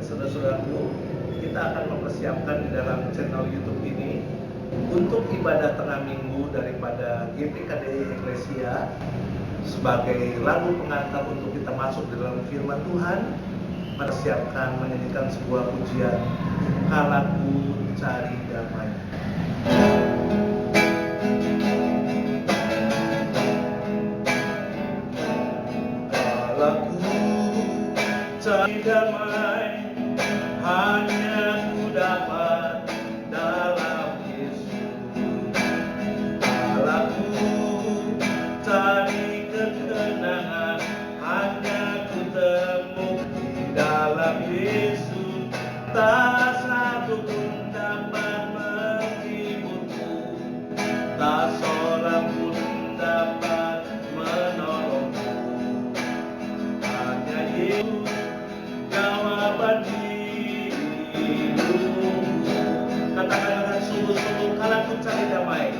saudara-saudaraku, kita akan mempersiapkan di dalam channel YouTube ini untuk ibadah tengah minggu daripada GPKDI Eklesia sebagai lagu pengantar untuk kita masuk di dalam firman Tuhan, mempersiapkan menyanyikan sebuah pujian Kalaku Cari Damai. Kalaku cari damai, hanya ku dapat dalam Yesus. Kalaku cari ketenangan, hanya ku temui di dalam Yesus. Tak satu pun dapat menghiburku, tak seorang pun dapat menolongku. Hanya Yesus jawaban hidupku. Katakan dengan sungguh-sungguh, kalaku cari damai.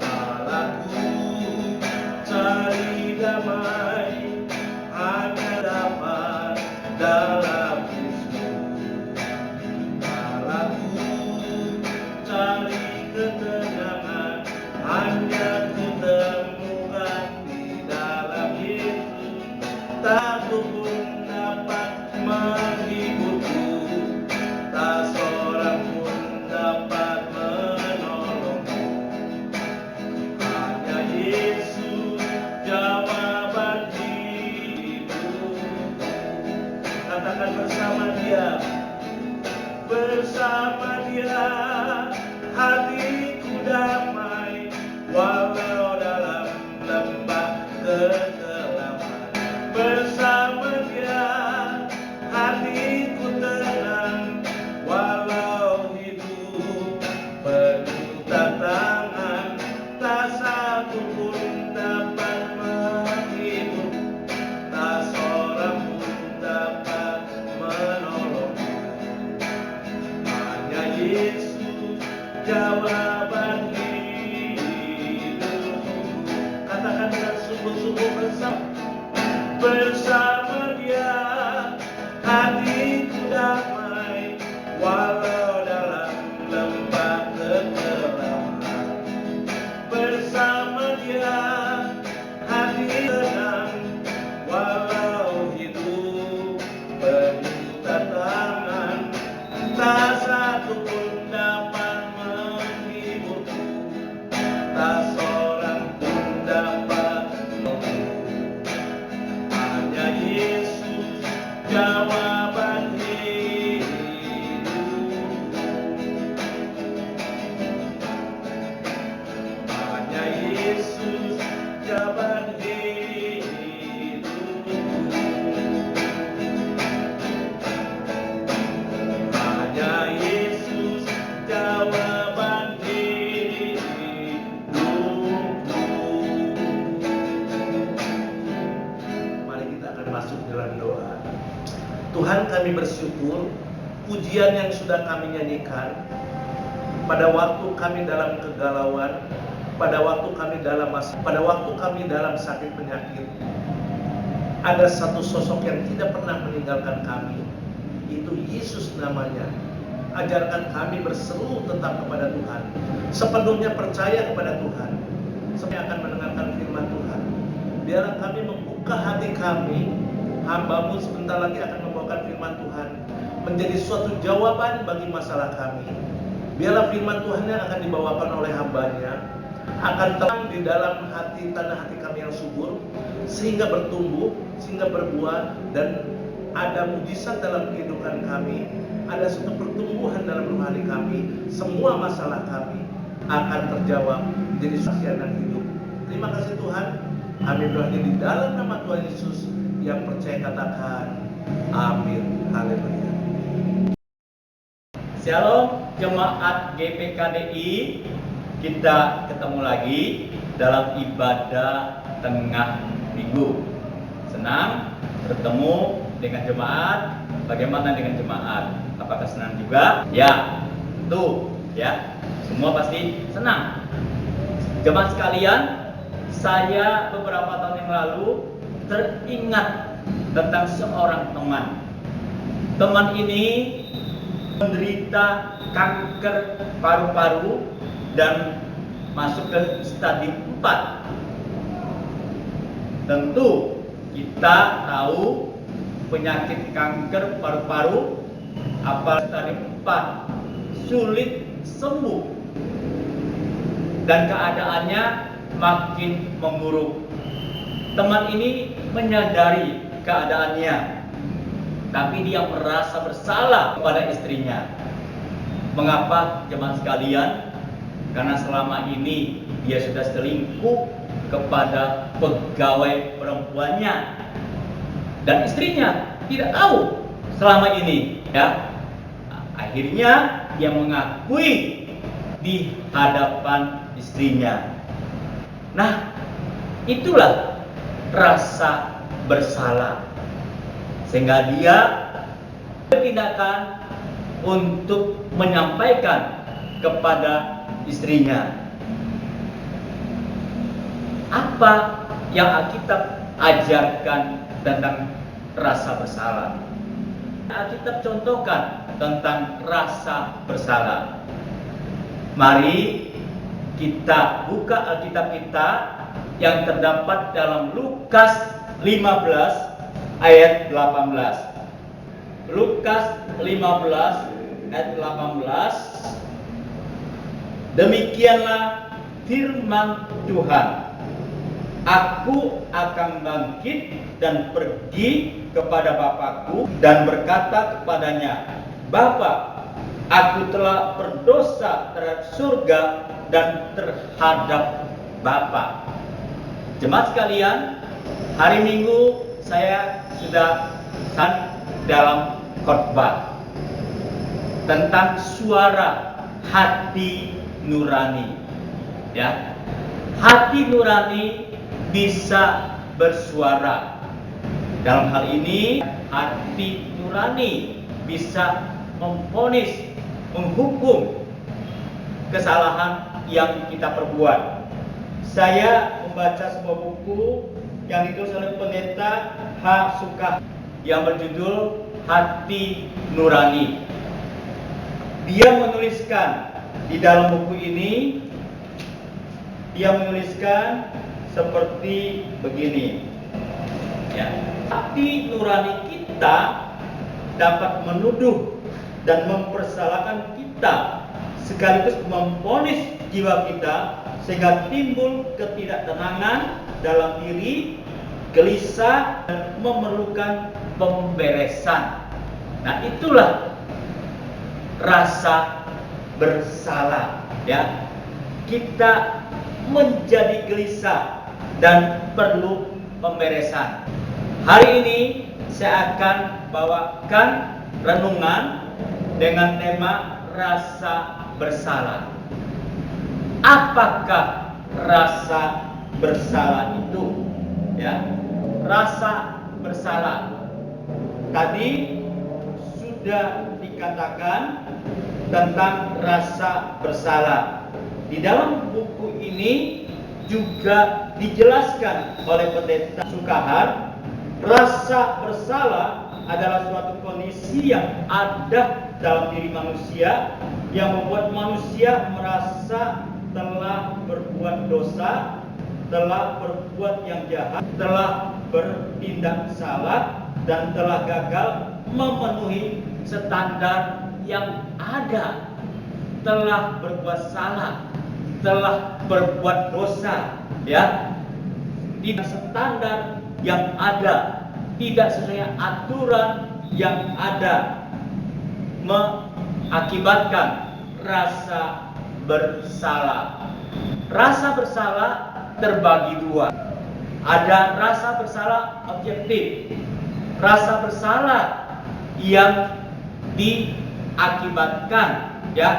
Kalaku cari damai, hanya dapat dalam Yesus. Kalaku cari ketenangan, hanya ku temukan di dalam Yesus. Tak satu pun dapat menghiburku, tak seorang pun dapat menolongku. Hanya Yesus jawaban hidupku. Katakan bersama Dia, bersama Dia hatiku damai, walau dalam lembah kegelapan. Bersama Dia hatiku tenang, walau hidup penuh tantangan. Tak satu pun dapat menghibur, tak seorang pun dapat menolong. Hanya Yesus jawaban hidup. Katakan dengan sungguh-sungguh bersama Dia hatiku damai, walau dalam lembah kegelapan. Bersama Dia hati tenang, walau hidup penuh tantangan. Tak satu pun dapat menghiburku, tak seorang pun dapat menolongku. Hanya Yesus jawaban hidup. Hanya Yesus jawaban hidup. Hanya Yesus jawaban hidupku. Mari kita akan masuk dalam doa. Tuhan, kami bersyukur pujian yang sudah kami nyanyikan pada waktu kami dalam kegalauan, pada waktu kami dalam sakit penyakit. Ada satu sosok yang tidak pernah meninggalkan kami, itu Yesus namanya. Ajarkan kami berseru tetap kepada Tuhan, sepenuhnya percaya kepada Tuhan, sampai akan mendengarkan firman Tuhan. Biarlah kami membuka hati kami, hamba-Mu sebentar lagi akan membawakan firman Tuhan, menjadi suatu jawaban bagi masalah kami. Biarlah firman Tuhan yang akan dibawakan oleh hamba-Nya akan terang di dalam hati, tanah hati kami yang subur, sehingga bertumbuh, sehingga berbuah, dan ada mujizat dalam kehidupan kami, ada suatu pertumbuhan dalam rohani kami. Semua masalah kami akan terjawab menjadi saksian yang hidup. Terima kasih Tuhan, kami berdoa di dalam nama Tuhan Yesus. Yang percaya katakan amin. Haleluya. Shalom jemaat GPKDI, kita ketemu lagi dalam ibadah tengah minggu. Senang bertemu dengan jemaat. Bagaimana dengan jemaat? Apakah senang juga? Ya, tuh ya, semua pasti senang. Jemaat sekalian, saya beberapa tahun yang lalu teringat tentang seorang teman. teman ini menderita kanker paru-paru dan masuk ke stadium 4. Tentu kita tahu penyakit kanker paru-paru apa stadium 4 sulit sembuh dan keadaannya makin memburuk. Teman ini menyadari keadaannya, tapi dia merasa bersalah kepada istrinya. Mengapa, jemaat sekalian? Karena selama ini dia sudah selingkuh kepada pegawai perempuannya dan istrinya tidak tahu selama ini, ya. Akhirnya dia mengakui di hadapan istrinya. Nah, itulah rasa bersalah sehingga dia bertindakan untuk menyampaikan kepada istrinya apa yang Alkitab ajarkan tentang rasa bersalah. Alkitab contohkan tentang rasa bersalah. Mari kita buka Alkitab kita yang terdapat dalam Lukas 15 ayat 18. Lukas 15 ayat 18. Demikianlah firman Tuhan. Aku akan bangkit dan pergi kepada Bapakku dan berkata kepadanya, Bapa, aku telah berdosa terhadap surga dan terhadap Bapa. Jemaat sekalian, hari Minggu saya sudah dalam khotbah tentang suara hati nurani. Ya, hati nurani bisa bersuara. Dalam hal ini, hati nurani bisa memvonis, menghukum kesalahan yang kita perbuat. Saya membaca sebuah buku yang ditulis oleh pendeta H. Sukah yang berjudul Hati Nurani. Dia menuliskan di dalam buku ini, dia menuliskan seperti begini. Ya, hati nurani kita dapat menuduh dan mempersalahkan kita, sekaligus memvonis jiwa kita, sehingga timbul ketidaktenangan dalam diri, gelisah, dan memerlukan pemberesan. Nah, itulah rasa bersalah, ya. Kita menjadi gelisah dan perlu pemberesan. Hari ini saya akan bawakan renungan dengan tema rasa bersalah. Apakah rasa bersalah itu? Ya, rasa bersalah. Tadi sudah dikatakan tentang rasa bersalah. Di dalam buku ini juga dijelaskan oleh pendeta Sukahar, rasa bersalah adalah suatu kondisi yang ada dalam diri manusia yang membuat manusia merasa telah berbuat dosa, telah berbuat yang jahat, telah bertindak salah, dan telah gagal memenuhi standar yang ada, telah berbuat salah, telah berbuat dosa, ya, tidak standar yang ada, tidak sesuai aturan yang ada, mengakibatkan rasa bersalah. Rasa bersalah terbagi dua. Ada rasa bersalah objektif, rasa bersalah yang diakibatkan, ya,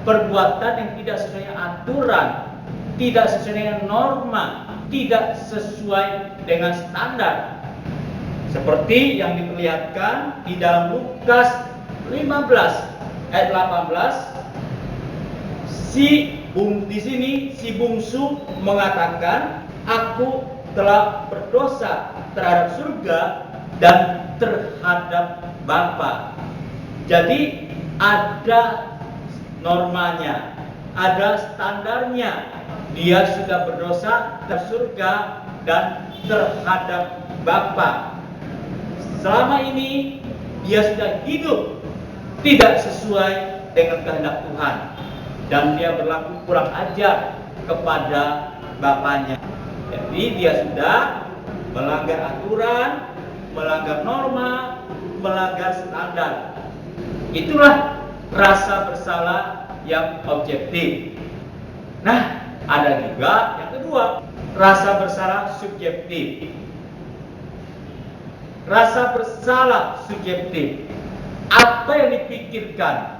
perbuatan yang tidak sesuai aturan, tidak sesuai dengan norma, tidak sesuai dengan standar. Seperti yang diperlihatkan di dalam Lukas 15 ayat 18. Di sini si bungsu mengatakan, aku telah berdosa terhadap surga dan terhadap Bapa. Jadi ada normanya, ada standarnya. Dia sudah berdosa terhadap surga dan terhadap Bapa. Selama ini dia sudah hidup tidak sesuai dengan kehendak Tuhan, dan dia berlaku kurang ajar kepada Bapaknya. Jadi dia sudah melanggar aturan, melanggar norma, melanggar standar. Itulah rasa bersalah yang objektif. Nah, ada juga yang kedua, rasa bersalah subjektif. Rasa bersalah subjektif, apa yang dipikirkan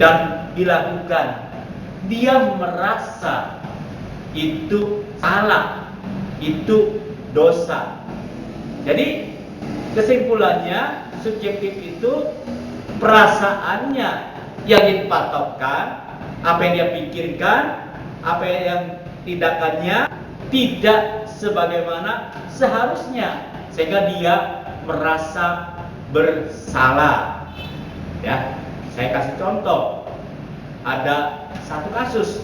dan dilakukan, dia merasa itu salah, itu dosa. Jadi kesimpulannya, subjektif itu perasaannya yang dipatokkan, apa yang dia pikirkan, apa yang tindakannya tidak sebagaimana seharusnya, sehingga dia merasa bersalah. Ya, saya kasih contoh. Ada satu kasus,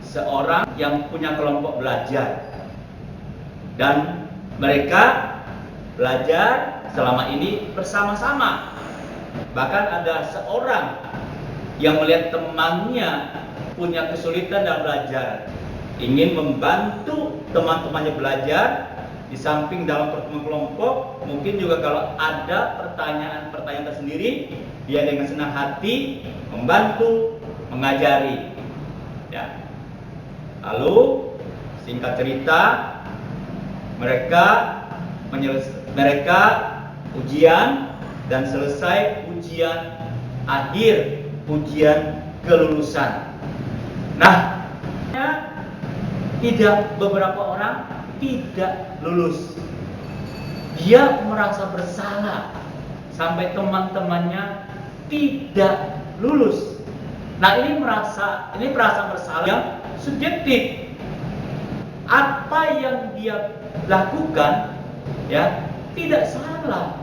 seorang yang punya kelompok belajar, dan mereka belajar selama ini bersama-sama. Bahkan ada seorang yang melihat temannya punya kesulitan dalam belajar, ingin membantu teman-temannya belajar. Di samping dalam pertemuan kelompok, mungkin juga kalau ada pertanyaan-pertanyaan tersendiri, dia dengan senang hati membantu, mengajari. Ya. Lalu singkat cerita, mereka ujian, dan selesai ujian akhir, ujian kelulusan. Nah, beberapa orang tidak lulus. Dia merasa bersalah sampai teman-temannya tidak lulus. Nah, ini perasaan bersalah yang subjektif. Apa yang dia lakukan ya tidak salah.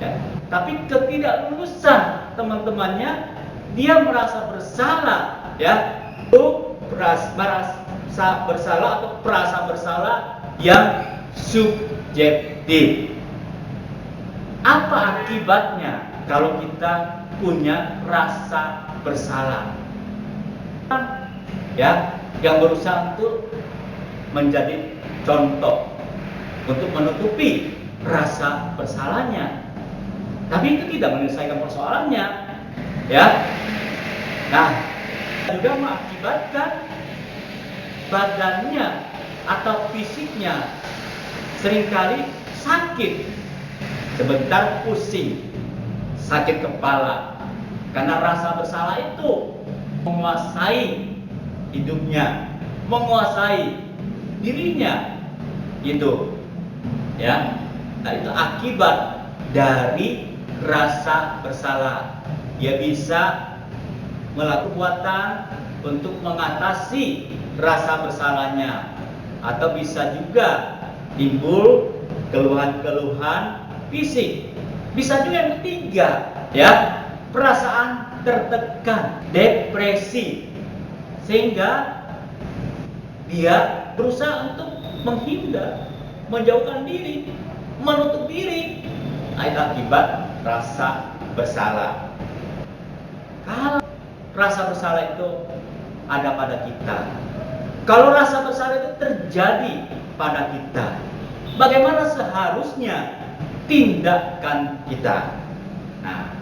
Ya, tapi ketidaklulusan teman-temannya, dia merasa bersalah, ya. Itu merasa bersalah atau perasaan bersalah yang subjektif. Apa akibatnya kalau kita punya rasa bersalah? Ya, yang berusaha untuk menjadi contoh untuk menutupi rasa bersalahnya, tapi itu tidak menyelesaikan persoalannya, ya. Nah, juga mengakibatkan badannya atau fisiknya seringkali sakit, sebentar pusing, sakit kepala, karena rasa bersalah itu menguasai hidupnya, menguasai dirinya, gitu, ya. Nah, itu akibat dari rasa bersalah. Dia bisa melakukan perbuatan untuk mengatasi rasa bersalahnya, atau bisa juga timbul keluhan-keluhan fisik. Bisa juga yang ketiga, ya, perasaan tertekan, depresi, sehingga dia berusaha untuk menghindar, menjauhkan diri, menutup diri. Nah, itu akibat rasa bersalah. Kalau rasa bersalah itu ada pada kita, kalau rasa bersalah itu terjadi pada kita, bagaimana seharusnya tindakan kita? Nah,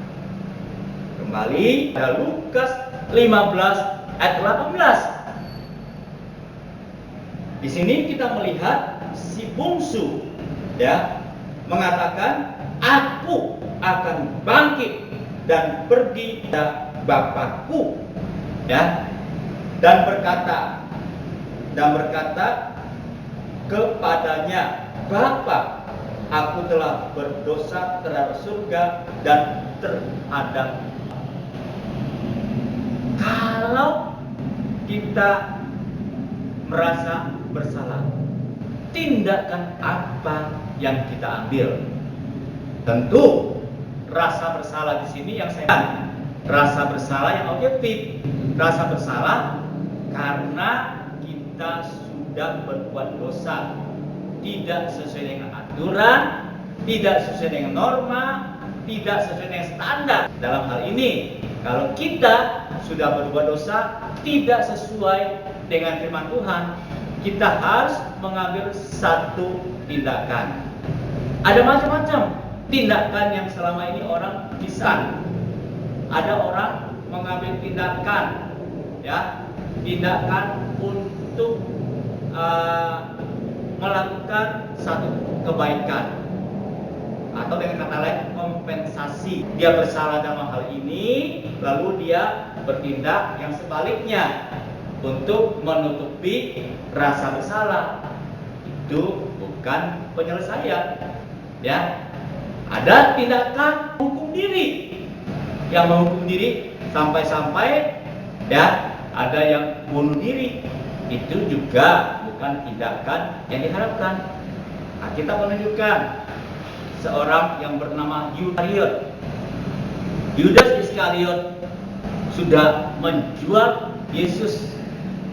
kembali pada Lukas 15 ayat 18. Di sini kita melihat si bungsu, ya, mengatakan, aku akan bangkit dan pergi ke Bapakku, ya, dan berkata kepadanya, Bapa, aku telah berdosa terhadap surga dan terhadap. Kalau kita merasa bersalah, tindakan apa yang kita ambil? Tentu rasa bersalah di sini yang saya rasa bersalah yang objektif. Rasa bersalah karena kita sudah berbuat dosa, tidak sesuai dengan aturan, tidak sesuai dengan norma, tidak sesuai dengan standar. Dalam hal ini, kalau kita sudah berbuat dosa tidak sesuai dengan firman Tuhan, kita harus mengambil satu tindakan. Ada macam-macam tindakan yang selama ini orang bisa. Ada orang mengambil tindakan, ya, tindakan untuk melakukan satu kebaikan, atau dengan kata lain kompensasi. Dia bersalah dalam hal ini, lalu dia bertindak yang sebaliknya untuk menutupi rasa bersalah. Itu bukan penyelesaian, ya. Ada tindakan hukum diri, yang menghukum diri sampai-sampai, ya, ada yang bunuh diri. Itu juga bukan tindakan yang diharapkan. Nah, kita menunjukkan seorang yang bernama Yudas. Yudas Iskariot sudah menjual Yesus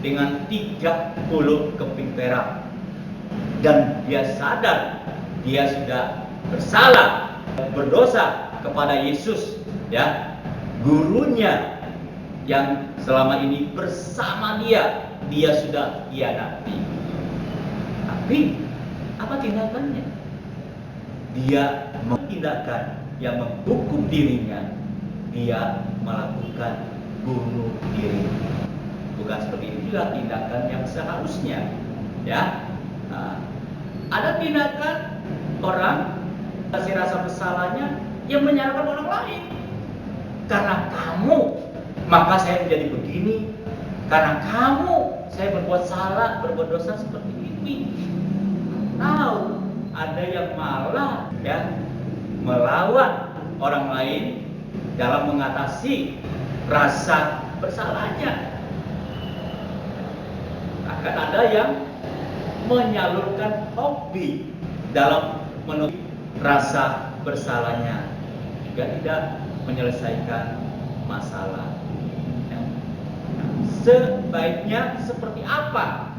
dengan 30 keping perak, dan dia sadar dia sudah bersalah, berdosa kepada Yesus, ya, gurunya yang selama ini bersama dia sudah hianati. Tapi apa tindakannya? Dia menindakkan yang menghukum dirinya, dia melakukan bunuh diri. Bukan seperti itulah tindakan yang seharusnya, ya. Nah, ada tindakan orang kasih rasa bersalahnya yang menyalahkan orang lain. Karena kamu, maka saya menjadi begini. Karena kamu, saya berbuat salah, berbuat dosa seperti ini. Tahu, ada yang malah, ya, melawan orang lain dalam mengatasi rasa bersalahnya. Akan ada yang menyalurkan hobi dalam menutupi rasa bersalahnya, juga tidak menyelesaikan masalah. Sebaiknya seperti apa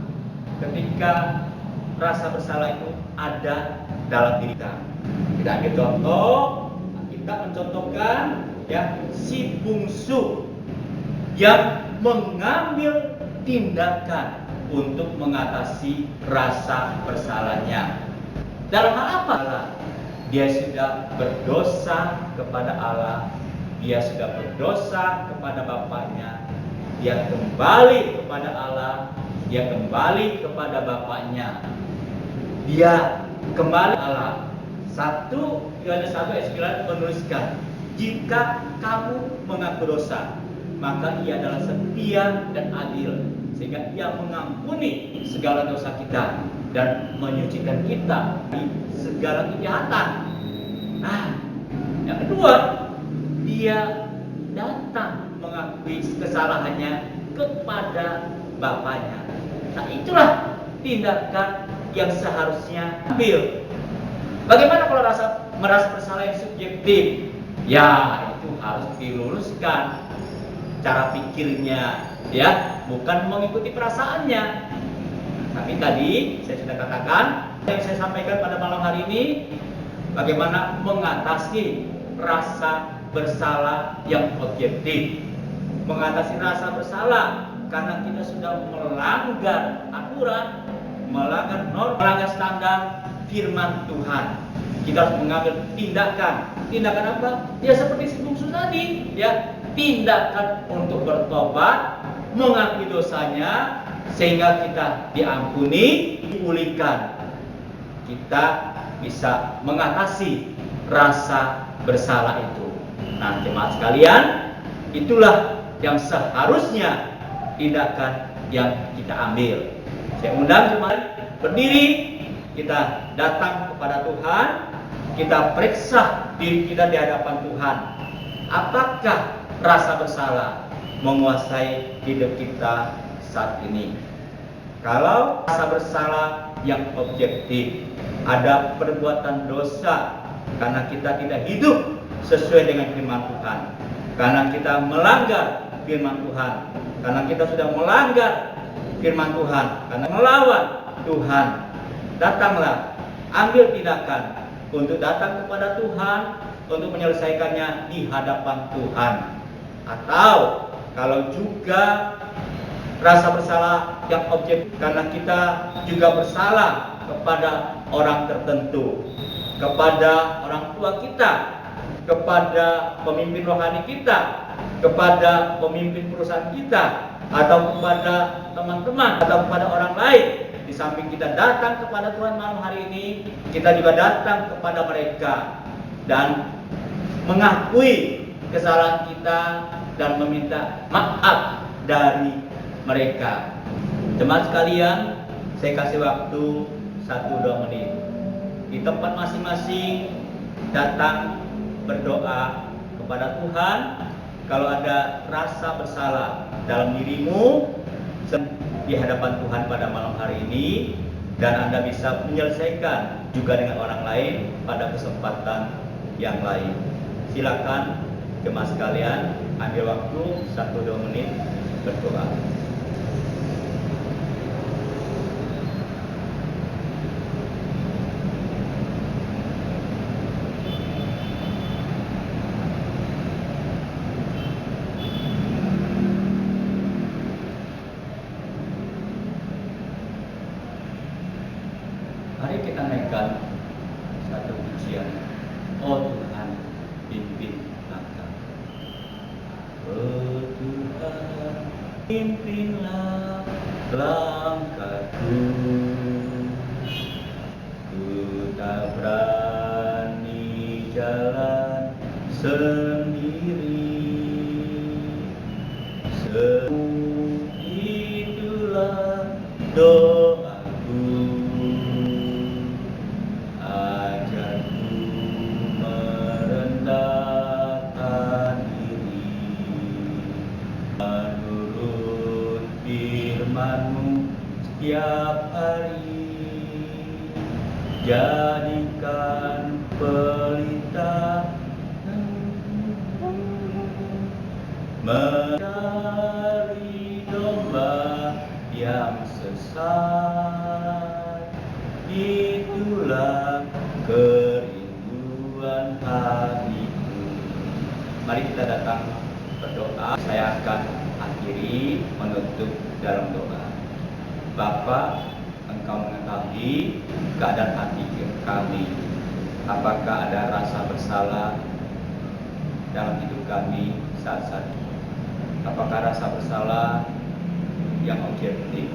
ketika rasa bersalah itu ada dalam diri kita? Kita ambil contoh, kita mencontohkan, ya, si bungsu yang mengambil tindakan untuk mengatasi rasa bersalahnya. Dalam hal apa? Dia sudah berdosa kepada Allah, dia sudah berdosa kepada bapaknya, dia kembali kepada Allah, dia kembali kepada bapaknya, dia kembali Allah. 1 Yohanes 1 ayat 9 menuliskan, jika kamu mengaku dosa, maka ia adalah setia dan adil, sehingga ia mengampuni segala dosa kita dan menyucikan kita dari segala kejahatan. Nah, yang kedua, dia datang mengakui kesalahannya kepada bapaknya. Nah, itulah tindakan yang seharusnya ambil. Bagaimana kalau merasa bersalah yang subjektif? Ya, itu harus diluruskan cara pikirnya, ya, bukan mengikuti perasaannya. Tapi tadi saya sudah katakan, yang saya sampaikan pada malam hari ini, bagaimana mengatasi rasa bersalah yang objektif. Mengatasi rasa bersalah karena kita sudah melanggar aturan, melanggar norma, melanggar standar firman Tuhan. Kita harus mengambil tindakan. Tindakan apa? Ya seperti si bungsu tadi, ya, tindakan untuk bertobat, mengakui dosanya, sehingga kita diampuni, dipulihkan. Kita bisa mengatasi rasa bersalah itu. Nah, jemaat sekalian, itulah yang seharusnya tindakan yang kita ambil. Saya undang jemaat berdiri, kita datang kepada Tuhan, kita periksa diri kita di hadapan Tuhan. Apakah rasa bersalah menguasai hidup kita saat ini? Kalau rasa bersalah yang objektif, ada perbuatan dosa karena kita tidak hidup sesuai dengan firman Tuhan, karena kita melanggar firman Tuhan, karena kita sudah melanggar firman Tuhan, karena melawan Tuhan. Datanglah, ambil tindakan untuk datang kepada Tuhan, untuk menyelesaikannya di hadapan Tuhan. Atau kalau juga rasa bersalah yang objektif, karena kita juga bersalah kepada orang tertentu, kepada orang tua kita, kepada pemimpin rohani kita, kepada pemimpin perusahaan kita, atau kepada teman-teman, atau kepada orang lain. Di samping kita datang kepada Tuhan malam hari ini, kita juga datang kepada mereka dan mengakui kesalahan kita dan meminta maaf dari mereka. Teman sekalian, saya kasih waktu 1-2 menit. Di tempat masing-masing datang berdoa kepada Tuhan. Kalau ada rasa bersalah dalam dirimu di hadapan Tuhan pada malam hari ini, dan Anda bisa menyelesaikan juga dengan orang lain pada kesempatan yang lain. Silakan jemaat sekalian, ambil waktu 1-2 menit berdoa. Mari kita naikkan satu pujian. Oh Tuhan, pimpin langkah. Oh Tuhan, pimpinlah langkahku. Ku tak berani jalan sendiri. Itulah doaku. Ajarku merendahkan diri, menurut firman-Mu setiap hari. Jadikan pelita mencari domba yang sesat. Itulah kerinduan hatiku. Mari kita datang berdoa. Saya akan akhiri menutup dalam doa. Bapa, Engkau mengetahui keadaan hati kami. Apakah ada rasa bersalah dalam hidup kami saat-saat ini? Apakah rasa bersalah yang objektif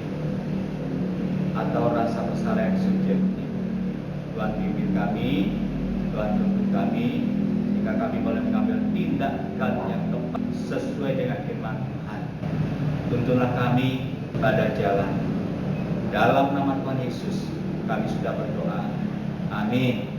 atau rasa bersalah yang subjektif? Tuhan pimpin kami, Tuhan tuntun kami, sehingga kami boleh mengambil tindakan yang tepat sesuai dengan firman Tuhan. Tuntunlah kami pada jalan. Dalam nama Tuhan Yesus kami sudah berdoa. Amin.